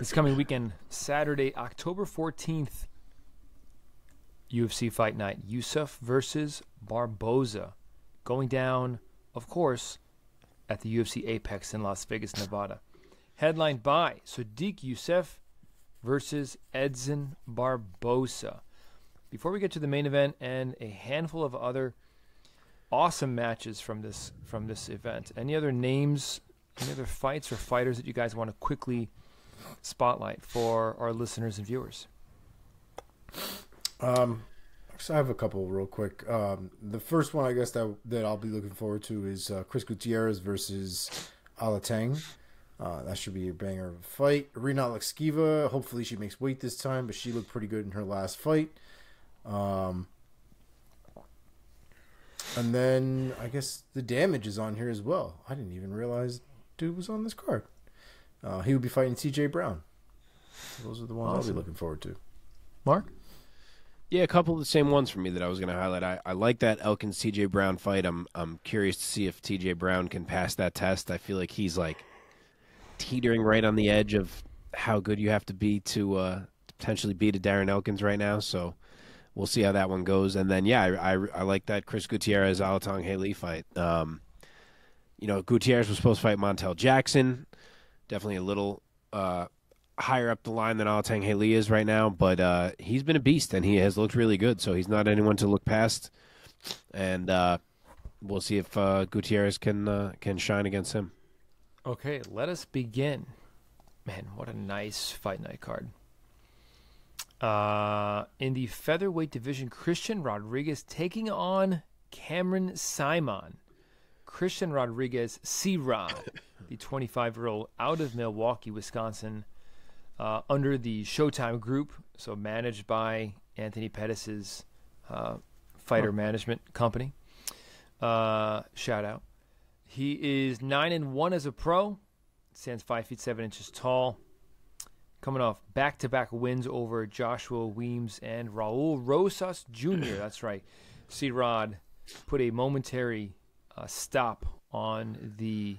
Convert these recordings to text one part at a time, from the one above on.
This coming weekend, Saturday, October 14th, UFC Fight Night. Yusuff versus Barboza. Going down, of course, at the UFC Apex in Las Vegas, Nevada. Headlined by Sodiq Yusuff versus Edson Barboza. Before we get to the main event and a handful of other awesome matches from this event, any other names, any other fights or fighters that you guys want to quickly spotlight for our listeners and viewers? So I have a couple real quick. The first one, I guess, that I'll be looking forward to is Chris Gutierrez versus Alateng. That should be a banger of a fight. Irina Alekseeva, hopefully she makes weight this time, but she looked pretty good in her last fight. And then I guess the Damage is on here as well. I didn't even realize dude was on this card. He would be fighting CJ Brown. So those are the ones I'll be looking forward to. Mark? Yeah, a couple of the same ones for me that I was going to highlight. I like that Elkins TJ Brown fight. I'm curious to see if TJ Brown can pass that test. I feel like he's like teetering right on the edge of how good you have to be to potentially beat a Darren Elkins right now. So we'll see how that one goes. And then I like that Chris Gutierrez Alatong Haley fight. Gutierrez was supposed to fight Montel Jackson. Definitely a little higher up the line than Alatang Haley is right now, but he's been a beast and he has looked really good. So he's not anyone to look past, and we'll see if Gutierrez can shine against him. Okay, let us begin. Man, what a nice fight night card. In the featherweight division, Christian Rodriguez taking on Cameron Saaiman. Christian Rodriguez, C-Rod, the 25-year-old out of Milwaukee, Wisconsin, under the Showtime Group, so managed by Anthony Pettis' fighter management company. Shout out. He is 9-1 as a pro, stands 5 feet 7 inches tall, coming off back-to-back wins over Joshua Weems and Raul Rosas Jr. That's right. C-Rod put a momentary stop on the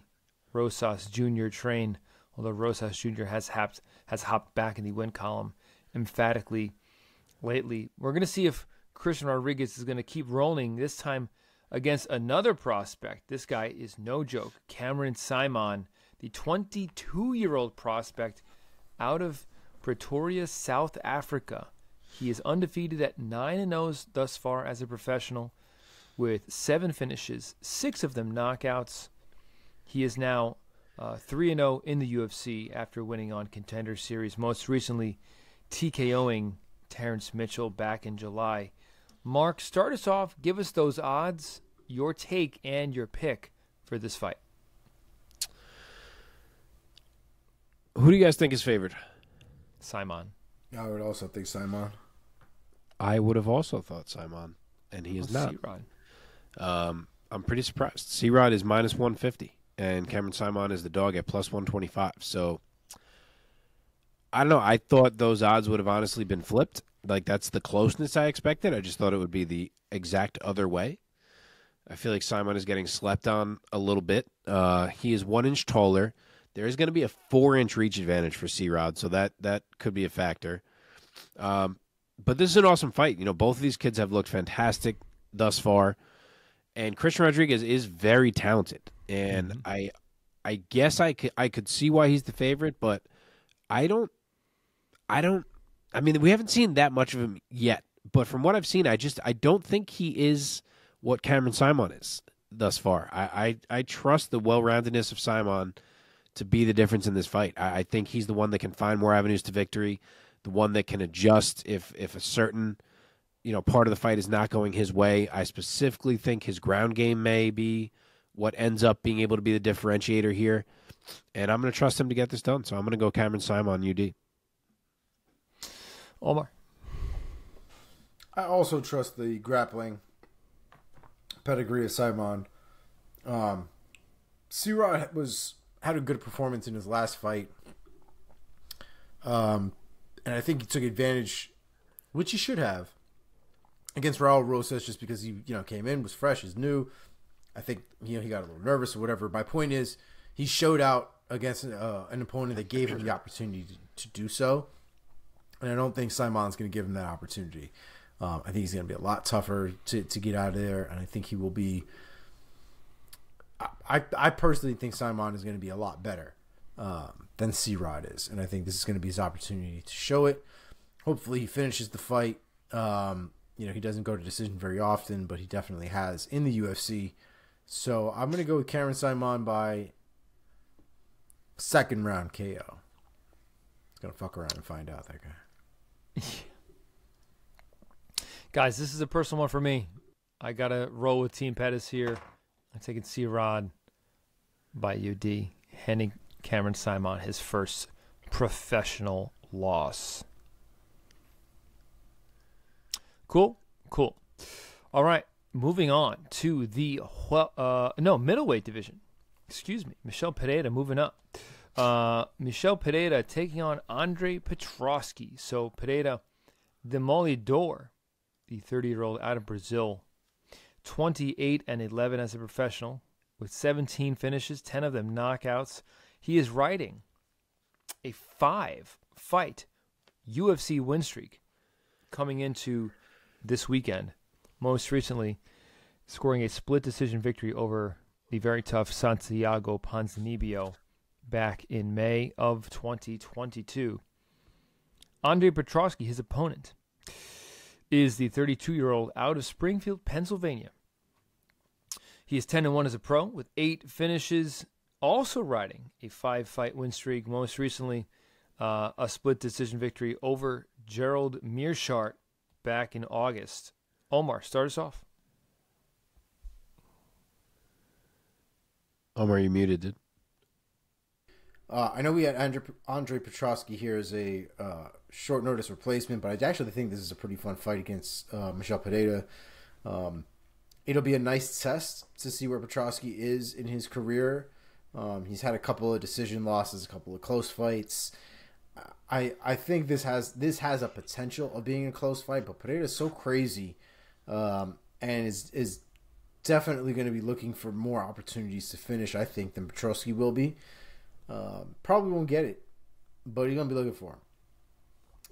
Rosas Jr. train, although Rosas Jr. has hopped back in the win column emphatically lately. We're going to see if Christian Rodriguez is going to keep rolling, this time against another prospect. This guy is no joke. Cameron Saaiman, the 22-year-old prospect out of Pretoria, South Africa. He is undefeated at 9-0 thus far as a professional, with 7 finishes, 6 of them knockouts. He is now 3-0 in the UFC after winning on Contender Series, most recently TKOing Terrence Mitchell back in July. Mark, start us off. Give us those odds, your take, and your pick for this fight. Who do you guys think is favored? Saaiman. I would also think Saaiman. I would have also thought Saaiman, and he is not. C-Rod. I'm pretty surprised. C-Rod is minus 150, and Cameron Saaiman is the dog at plus 125. So, I don't know. I thought those odds would have honestly been flipped. Like, that's the closeness I expected. I just thought it would be the exact other way. I feel like Saaiman is getting slept on a little bit. He is 1 inch taller. There is going to be a 4-inch reach advantage for C-Rod, so that could be a factor. But this is an awesome fight. You know, both of these kids have looked fantastic thus far. And Christian Rodriguez is very talented, and I guess I could see why he's the favorite, but I mean, we haven't seen that much of him yet, but from what I've seen, I don't think he is what Cameron Saaiman is thus far. I trust the well-roundedness of Saaiman to be the difference in this fight. I think he's the one that can find more avenues to victory, the one that can adjust if a certain part of the fight is not going his way. I specifically think his ground game may be what ends up being able to be the differentiator here. And I'm going to trust him to get this done. So I'm going to go Cameron Saaiman, UD. Omar. I also trust the grappling pedigree of Saaiman. C-Rod had a good performance in his last fight. And I think he took advantage, which he should have, against Raul Rosas, just because he came in, was fresh, is new. I think he got a little nervous or whatever. My point is, he showed out against an opponent that gave him the opportunity to do so. And I don't think Saaiman's going to give him that opportunity. I think he's going to be a lot tougher to get out of there, and I think he will be. I personally think Saaiman is going to be a lot better than C-Rod is, and I think this is going to be his opportunity to show it. Hopefully, he finishes the fight. He doesn't go to decision very often, but he definitely has in the UFC. So I'm going to go with Cameron Saaiman by second round KO. He's going to fuck around and find out, that guy. Guys, this is a personal one for me. I got to roll with Team Pettis here. I'm taking C-Rod by UD, handing Cameron Saaiman his first professional loss. Cool. All right, moving on to the middleweight division. Excuse me, Michel Pereira moving up. Michel Pereira taking on Andre Petroski. So Pereira, the Molidor, the 30-year-old out of Brazil, 28-11 as a professional, with 17 finishes, 10 of them knockouts. He is riding a 5-fight UFC win streak coming into this weekend. Most recently, scoring a split decision victory over the very tough Santiago Ponzinibbio back in May of 2022. Andre Petroski, his opponent, is the 32-year-old out of Springfield, Pennsylvania. He is 10-1 as a pro with 8 finishes, also riding a 5-fight win streak. Most recently, a split decision victory over Gerald Mearshart back in August. Omar, start us off. Omar, you muted, dude. I know we had Andre Petroski here as a short notice replacement, but I actually think this is a pretty fun fight against Michel Pereira. It'll be a nice test to see where Petroski is in his career. He's had a couple of decision losses, a couple of close fights. I think this has a potential of being a close fight, but Pereira is so crazy and is definitely going to be looking for more opportunities to finish, I think, than Petroski will be. Probably won't get it, but he's going to be looking for him.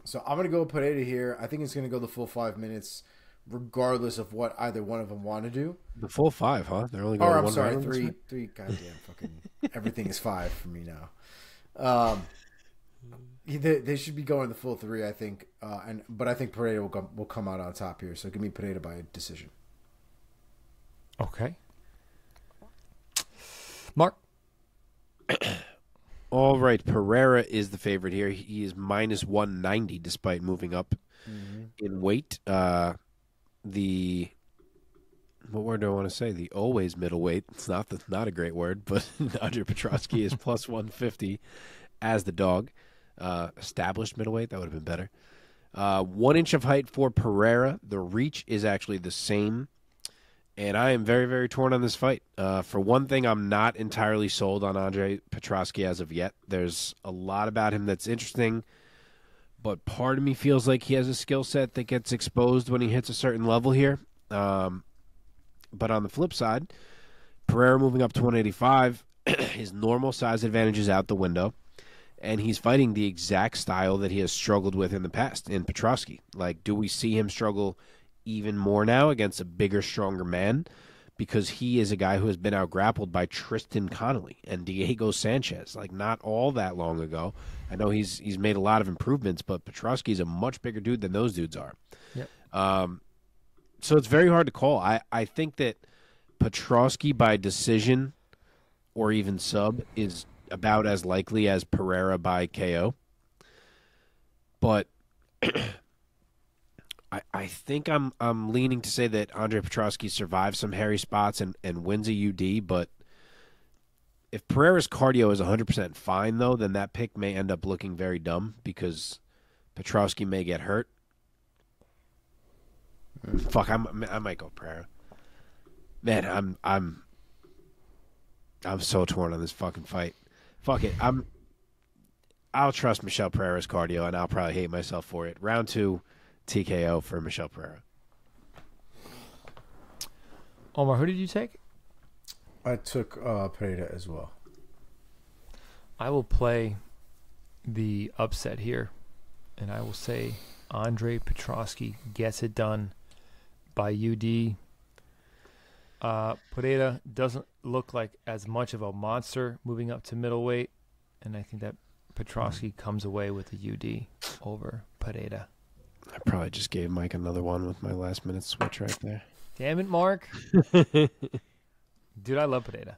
So I'm going to go with Pereira here. I think it's going to go the full 5 minutes, regardless of what either one of them want to do. The full 5, huh? They're only going I'm sorry, round three. Goddamn, fucking everything is 5 for me now. They should be going the full 3, I think. But I think Pereira will come out on top here. So give me Pereira by decision. Okay. Mark. All right, Pereira is the favorite here. He is minus 190 despite moving up in weight. What word do I want to say? The always middleweight. It's not a great word, but Andre Petroski is plus 150 as the dog. Established middleweight, that would have been better. 1 inch of height for Pereira. The reach is actually the same. And I am very, very torn on this fight. For one thing, I'm not entirely sold on Andre Petroski as of yet. There's a lot about him that's interesting, but part of me feels like he has a skill set that gets exposed when he hits a certain level here. But on the flip side, Pereira moving up to 185, his normal size advantage is out the window, and he's fighting the exact style that he has struggled with in the past in Petroski. Like, do we see him struggle even more now against a bigger, stronger man? Because he is a guy who has been out-grappled by Tristan Connolly and Diego Sanchez, like, not all that long ago. I know he's made a lot of improvements, but Petroski's a much bigger dude than those dudes are. Yep. So it's very hard to call. I think that Petroski by decision or even sub is about as likely as Pereira by KO. But I think I'm leaning to say that Andre Petroski survives some hairy spots and wins a UD, but if Pereira's cardio is 100% fine, though, then that pick may end up looking very dumb because Petroski may get hurt. Fuck, I might go Pereira. Man, I'm so torn on this fucking fight. Fuck it. I'll trust Michel Pereira's cardio, and I'll probably hate myself for it. Round 2, TKO for Michel Pereira. Omar, who did you take? I took Pereira as well. I will play the upset here, and I will say Andre Petroski gets it done by UD. Pereira doesn't look like as much of a monster moving up to middleweight, and I think that Petroski comes away with the UD over Pereira. I probably just gave Mike another one with my last-minute switch right there. Damn it, Mark. Dude, I love Pereira.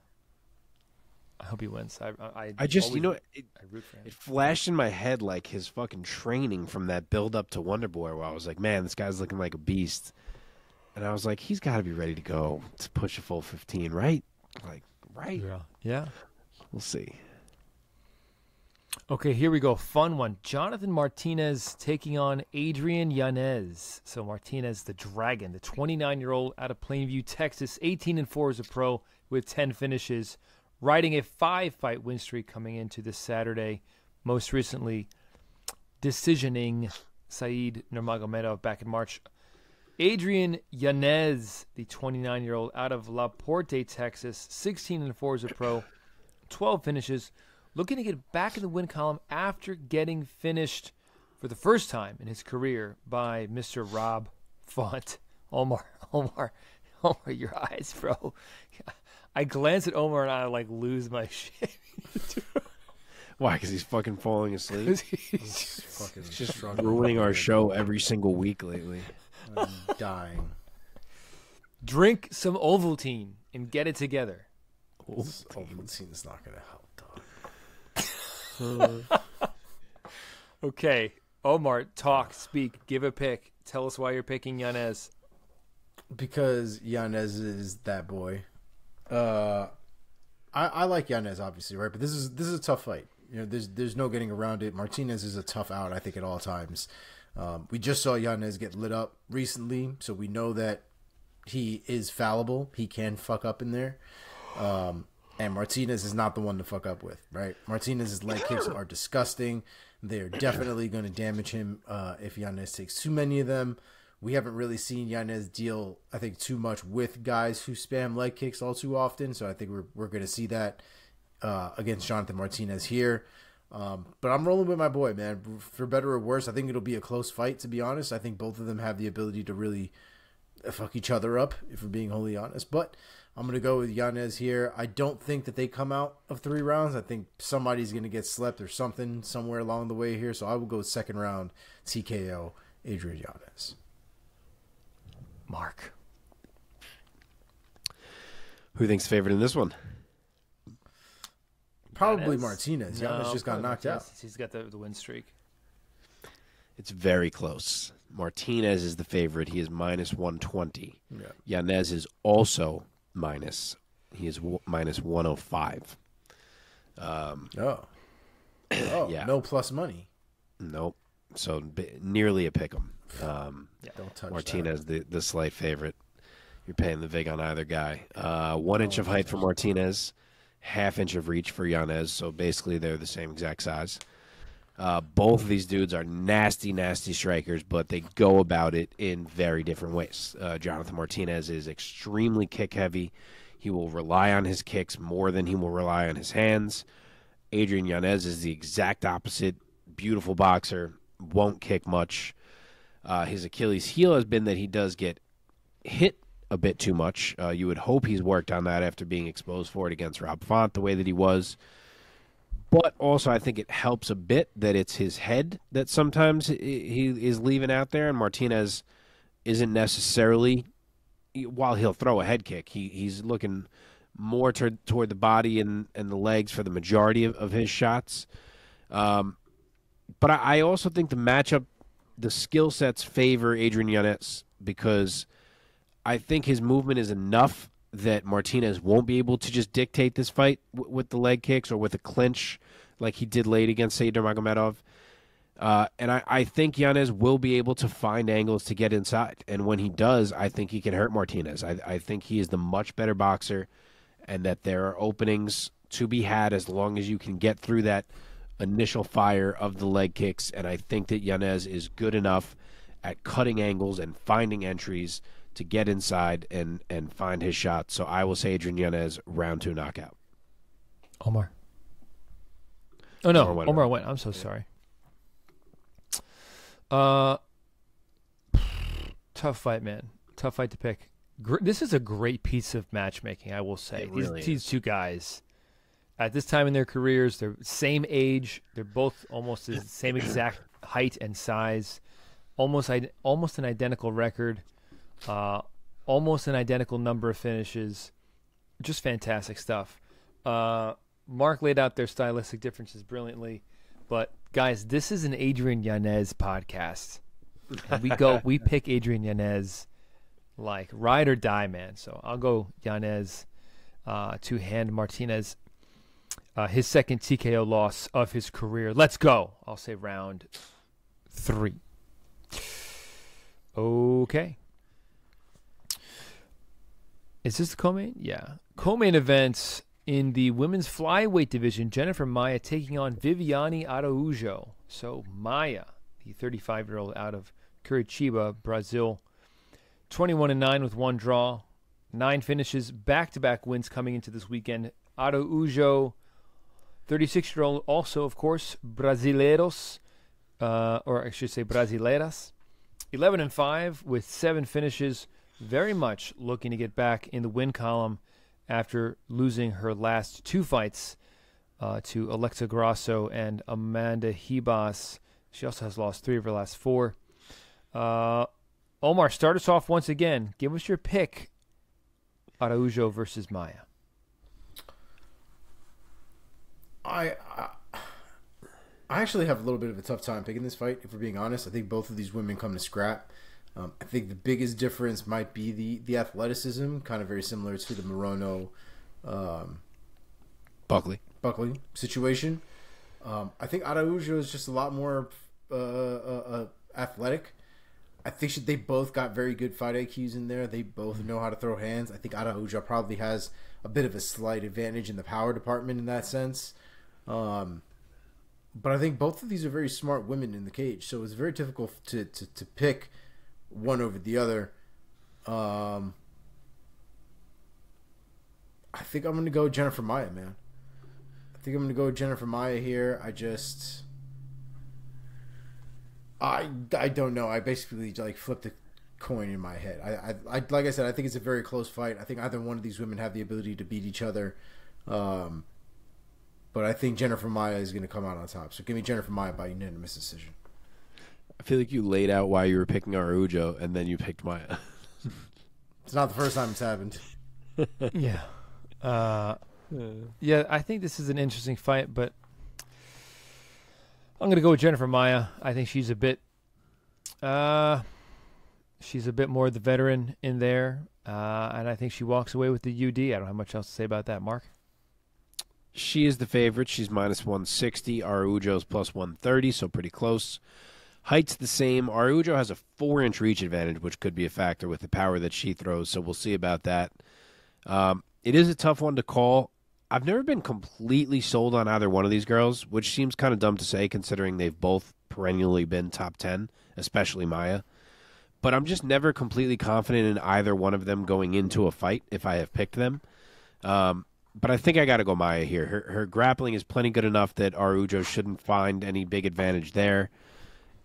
I hope he wins. I just, always, it root for him. It flashed in my head like his fucking training from that build-up to Wonder Boy, where I was like, man, this guy's looking like a beast. And I was like, he's got to be ready to go to push a full 15, right? Like, right? Yeah. We'll see. Okay, here we go. Fun one. Jonathan Martinez taking on Adrian Yanez. So Martinez, the Dragon, the 29-year-old out of Plainview, Texas, 18-4 as a pro with 10 finishes, riding a 5-fight win streak coming into this Saturday. Most recently, decisioning Said Nurmagomedov back in March. Adrian Yanez, the 29-year-old out of La Porte, Texas, 16-4 as a pro, 12 finishes, looking to get back in the win column after getting finished for the first time in his career by Mr. Rob Font. Omar, your eyes, bro. I glance at Omar and I like lose my shit. Why? Because he's fucking falling asleep? He's fucking Just struggling. ruining our show every single week lately. I'm dying. Drink some Ovaltine and get it together. Ovaltine's not going to help, dog. Okay, Omar, talk, speak, give a pick. Tell us why you're picking Yanez. Because Yanez is that boy. I like Yanez, obviously, right? But this is a tough fight. You know, there's no getting around it. Martinez is a tough out, I think, at all times. We just saw Yanez get lit up recently, so we know that he is fallible. He can fuck up in there. And Martinez is not the one to fuck up with, right? Martinez's leg kicks are disgusting. They're definitely going to damage him if Yanez takes too many of them. We haven't really seen Yanez deal, I think, too much with guys who spam leg kicks all too often. So I think we're going to see that against Jonathan Martinez here. But I'm rolling with my boy, man. For better or worse, I think it'll be a close fight, to be honest. I think both of them have the ability to really fuck each other up, if we're being wholly honest. But I'm going to go with Yanez here. I don't think that they come out of 3 rounds. I think somebody's going to get slept or something somewhere along the way here. So I will go second round TKO Adrian Yanez. Mark. Who thinks favorite in this one? Probably Yanez? Martinez. Yanez just got probably knocked Martinez. out. He's got the win streak. It's very close. Martinez is the favorite. He is minus 120. Yeah. Yanez is also minus. He is minus 105. Oh, Yeah. no plus money. Nope. So nearly a pick 'em. Don't touch Martinez, the slight favorite. You're paying the vig on either guy. 1 inch of height for Martinez, half inch of reach for Yanez. So basically, they're the same exact size. Both of these dudes are nasty, nasty strikers, but they go about it in very different ways. Jonathan Martinez is extremely kick heavy. He will rely on his kicks more than he will rely on his hands. Adrian Yanez is the exact opposite. Beautiful boxer, won't kick much. His Achilles heel has been that he does get hit a bit too much. You would hope he's worked on that after being exposed for it against Rob Font the way that he was. But also I think it helps a bit that it's his head that sometimes he is leaving out there, and Martinez isn't necessarily, while he'll throw a head kick, he's looking more toward the body and the legs for the majority of his shots. But I also think the matchup, the skill sets favor Adrian Yanez because I think his movement is enough that Martinez won't be able to just dictate this fight with the leg kicks or with a clinch like he did late against Said Nurmagomedov. And I think Yanez will be able to find angles to get inside. And when he does, I think he can hurt Martinez. I think he is the much better boxer and that there are openings to be had as long as you can get through that initial fire of the leg kicks. And I think that Yanez is good enough at cutting angles and finding entries to get inside and find his shot. So I will say Adrian Yanez, round 2 knockout. Omar. Oh, no. Omar went. I'm so sorry. Tough fight, man. Tough fight to pick. This is a great piece of matchmaking, I will say. These two guys, at this time in their careers, they're same age. They're both almost the same exact height and size. Almost an identical record. Almost an identical number of finishes. Just fantastic stuff. Mark laid out their stylistic differences brilliantly. But, guys, this is an Adrian Yanez podcast. And we pick Adrian Yanez like ride or die, man. So I'll go Yanez to hand Martinez his second TKO loss of his career. Let's go. I'll say round 3. Okay. Is this the co-main? Yeah. Co-main events in the women's flyweight division. Jennifer Maia taking on Viviane Araujo. So Maia, the 35-year-old out of Curitiba, Brazil, 21-9 with 1 draw, 9 finishes, back-to-back wins coming into this weekend. Araujo, 36-year-old, also, of course, Brasileiros, or I should say Brasileiras, 11-5 with 7 finishes, very much looking to get back in the win column after losing her last 2 fights to Alexa Grasso and Amanda Ribas. She also has lost 3 of her last 4. Omar, start us off once again. Give us your pick. Araujo versus Maia. I actually have a little bit of a tough time picking this fight, if we're being honest. I think both of these women come to scrap. I think the biggest difference might be the athleticism, kind of very similar to the Morono Buckley situation. I think Araujo is just a lot more athletic. I think they both got very good fight IQs in there. They both know how to throw hands. I think Araujo probably has a bit of a slight advantage in the power department in that sense. But I think both of these are very smart women in the cage, so it's very difficult to pick one over the other. I think I'm going to go Jennifer Maia, man. I think I'm going to go Jennifer Maia here. I don't know. I basically flipped a coin in my head. I like I said, I think it's a very close fight. I think either one of these women have the ability to beat each other. But I think Jennifer Maia is going to come out on top. So give me Jennifer Maia by unanimous decision. I feel like you laid out why you were picking Araujo and then you picked Maia. It's not the first time it's happened. Yeah. Yeah, I think this is an interesting fight, but I'm going to go with Jennifer Maia. I think she's a bit more the veteran in there, and I think she walks away with the UD. I don't have much else to say about that. Mark? She is the favorite. She's minus 160. Araujo's plus 130, so pretty close. Height's the same. Araujo has a 4-inch reach advantage, which could be a factor with the power that she throws, so we'll see about that. It is a tough one to call. I've never been completely sold on either one of these girls, which seems kind of dumb to say considering they've both perennially been top 10, especially Maia. But I'm just never completely confident in either one of them going into a fight if I have picked them. But I think I got to go Maia here. Her grappling is plenty good enough that Araujo shouldn't find any big advantage there.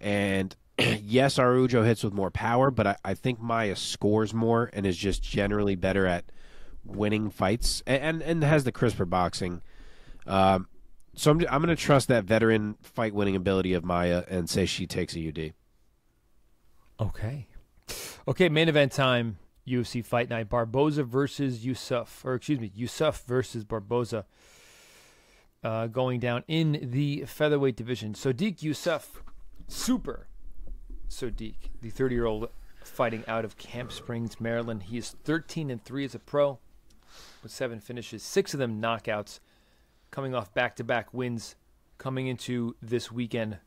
And yes, Araujo hits with more power, but I think Maia scores more and is just generally better at winning fights and has the crisper boxing. So I'm going to trust that veteran fight winning ability of Maia and say she takes a UD. Okay, main event time. UFC Fight Night. Barboza versus Yusuff. Yusuff versus Barboza. Going down in the featherweight division. Sodiq Yusuff. Super Sodiq. The 30-year-old fighting out of Camp Springs, Maryland. He is 13-3 as a pro with 7 finishes. 6 of them knockouts. Coming off back-to-back wins. Coming into this weekend.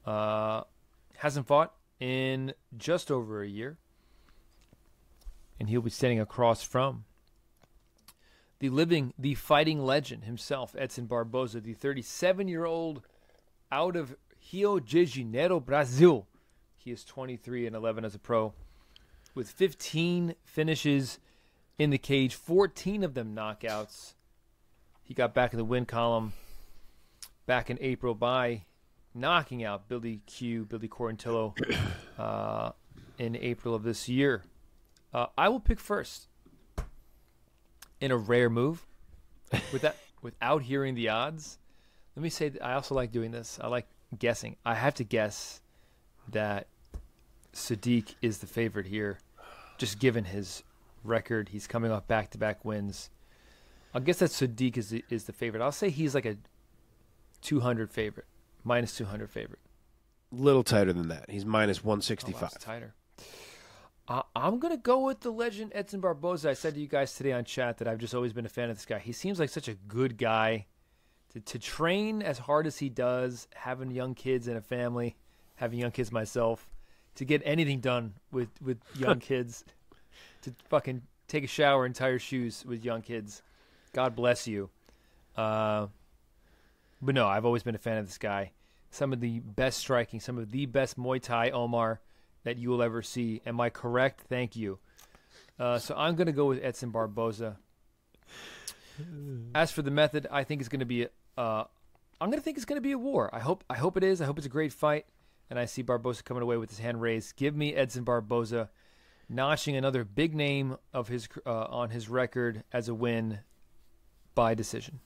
Hasn't fought in just over a year. And he'll be standing across from the fighting legend himself, Edson Barboza, the 37-year-old out of Rio de Janeiro, Brazil. He is 23-11 as a pro with 15 finishes in the cage, 14 of them knockouts. He got back in the win column back in April by knocking out Billy Quarantillo in April of this year. I will pick first in a rare move without hearing the odds. Let me say that I also like doing this. I like guessing. I have to guess that Sodiq is the favorite here, just given his record. He's coming off back-to-back wins. I'll guess that Sodiq is the favorite. I'll say he's like a 200 favorite, minus 200 favorite. Little tighter than that. He's minus 165. Oh, that's tighter. I'm going to go with the legend Edson Barboza. I said to you guys today on chat that I've just always been a fan of this guy. He seems like such a good guy to train as hard as he does, having young kids and a family, having young kids myself, to get anything done with young kids, to fucking take a shower and tie your shoes with young kids. God bless you. But no, I've always been a fan of this guy. Some of the best striking, some of the best Muay Thai, Omar, that you will ever see. Am I correct? Thank you. So I'm going to go with Edson Barboza. As for the method, I think it's going to be I'm going to think it's going to be a war. I hope it is. I hope it's a great fight. And I see Barboza coming away with his hand raised. Give me Edson Barboza notching another big name of his on his record as a win by decision.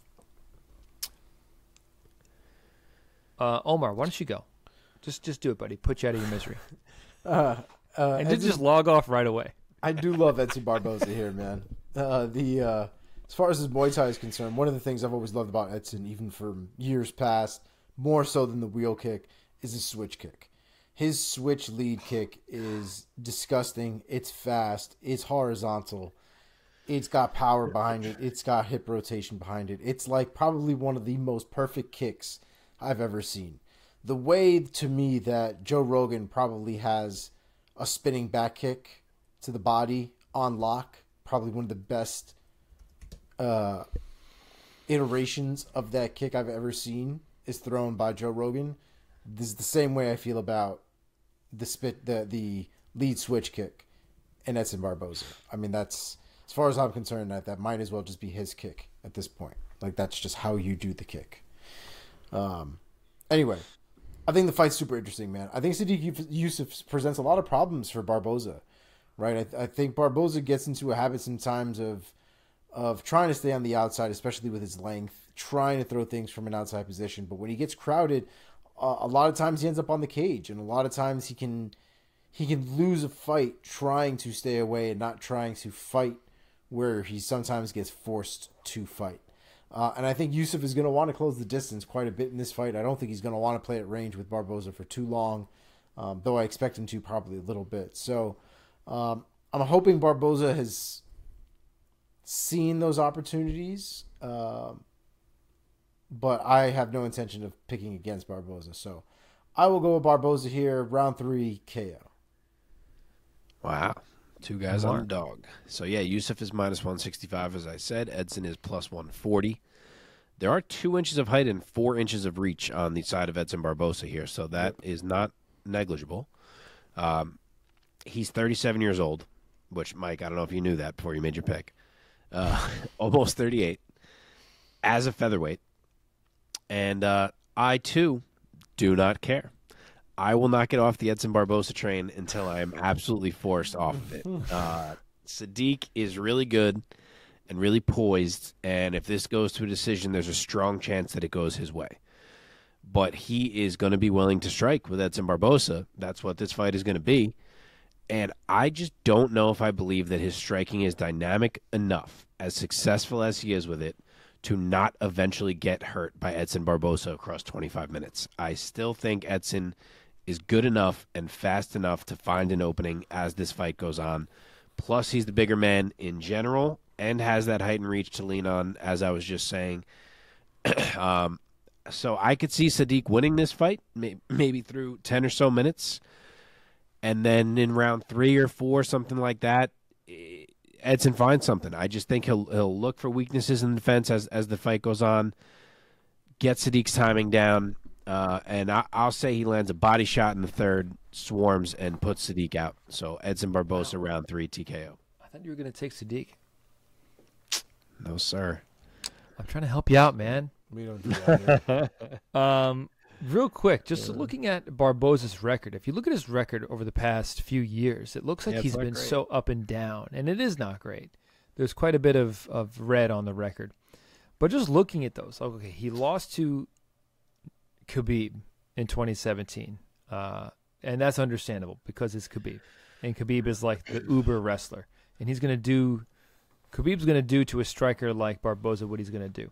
Omar, why don't you go? Just do it, buddy. Put you out of your misery. And just log off right away. I do love Edson Barboza here, man. As far as his Muay Thai is concerned, one of the things I've always loved about Edson, even from years past, more so than the wheel kick, is his switch kick. His switch lead kick is disgusting. It's fast. It's horizontal. It's got power behind it. It's got hip rotation behind it. It's like probably one of the most perfect kicks I've ever seen. The way, to me, that Joe Rogan probably has a spinning back kick to the body on lock, probably one of the best iterations of that kick I've ever seen is thrown by Joe Rogan. This is the same way I feel about the lead switch kick in Edson Barboza. I mean, that's, as far as I'm concerned, that might as well just be his kick at this point. Like, that's just how you do the kick. Anyway, I think the fight's super interesting, man. I think Sodiq Yusuff presents a lot of problems for Barboza, right? I think Barboza gets into a habit sometimes of trying to stay on the outside, especially with his length, trying to throw things from an outside position. But when he gets crowded, a lot of times he ends up on the cage, and a lot of times he can lose a fight trying to stay away and not trying to fight, where he sometimes gets forced to fight. And I think Yusuff is going to want to close the distance quite a bit in this fight. I don't think he's going to want to play at range with Barboza for too long, though I expect him to probably a little bit. So I'm hoping Barboza has seen those opportunities, but I have no intention of picking against Barboza. So I will go with Barboza here, round 3 KO. Wow. Two guys on the dog. So, yeah, Yusuff is minus 165, as I said. Edson is plus 140. There are 2 inches of height and 4 inches of reach on the side of Edson Barboza here, so that is not negligible. He's 37 years old, which, Mike, I don't know if you knew that before you made your pick. Almost 38 as a featherweight. And I, too, do not care. I will not get off the Edson Barboza train until I am absolutely forced off of it. Sodiq is really good and really poised, and if this goes to a decision, there's a strong chance that it goes his way. But he is going to be willing to strike with Edson Barboza. That's what this fight is going to be. And I just don't know if I believe that his striking is dynamic enough, as successful as he is with it, to not eventually get hurt by Edson Barboza across 25 minutes. I still think Edson is good enough and fast enough to find an opening as this fight goes on. Plus, he's the bigger man in general and has that height and reach to lean on, as I was just saying. So I could see Sodiq winning this fight, maybe through 10 or so minutes. And then in round 3 or 4, something like that, Edson finds something. I just think he'll look for weaknesses in the defense as the fight goes on, get Sadiq's timing down, and I'll say he lands a body shot in the third, swarms, and puts Sodiq out. So Edson Barboza, round 3, TKO. I thought you were going to take Sodiq. No, sir. I'm trying to help you out, man. We don't do that here. Real quick, just looking at Barboza's record. If you look at his record over the past few years, it looks like he's been so up and down, and it is not great. There's quite a bit of red on the record. But just looking at those, okay, he lost to Khabib in 2017, and that's understandable because it's Khabib, and Khabib is like the uber wrestler, and Khabib's going to do to a striker like Barboza what he's going to do.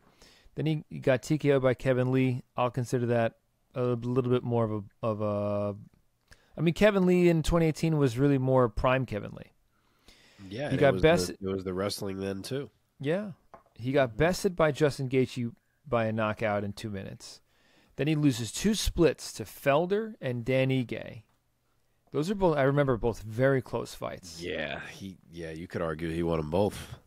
Then he got TKO by Kevin Lee. I'll consider that a little bit more of a. I mean, Kevin Lee in 2018 was really more prime Kevin Lee. Yeah, he got bested. It was the wrestling then too. Yeah, he got bested by Justin Gaethje by a knockout in 2 minutes. Then he loses 2 splits to Felder and Dan Ige. Those are both. I remember both very close fights. Yeah, you could argue he won them both.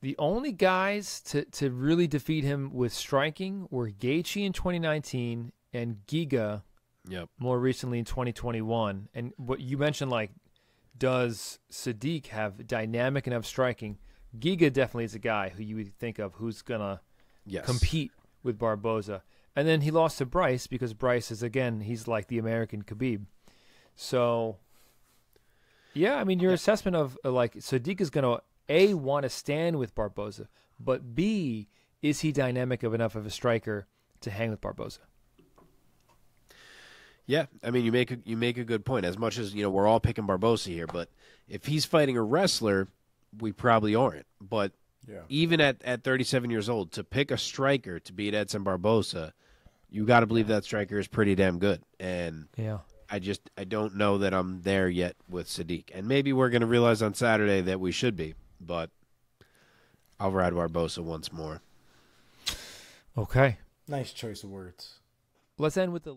The only guys to really defeat him with striking were Gaethje in 2019 and Giga more recently in 2021. And what you mentioned, like, does Sodiq have dynamic enough striking? Giga definitely is a guy who you would think of who's going to compete with Barboza. And then he lost to Bryce because Bryce is, again, he's like the American Khabib. So, yeah, I mean, your assessment of, like, Sodiq is going to, A, want to stand with Barboza, but B, is he dynamic enough of a striker to hang with Barboza? Yeah, I mean, you make a good point. As much as, we're all picking Barboza here, but if he's fighting a wrestler, we probably aren't. But even at 37 years old, to pick a striker to beat Edson Barboza, you got to believe that striker is pretty damn good. And I don't know that I'm there yet with Sodiq. And maybe we're going to realize on Saturday that we should be. But I'll ride Barboza once more. Okay. Nice choice of words. Let's end with the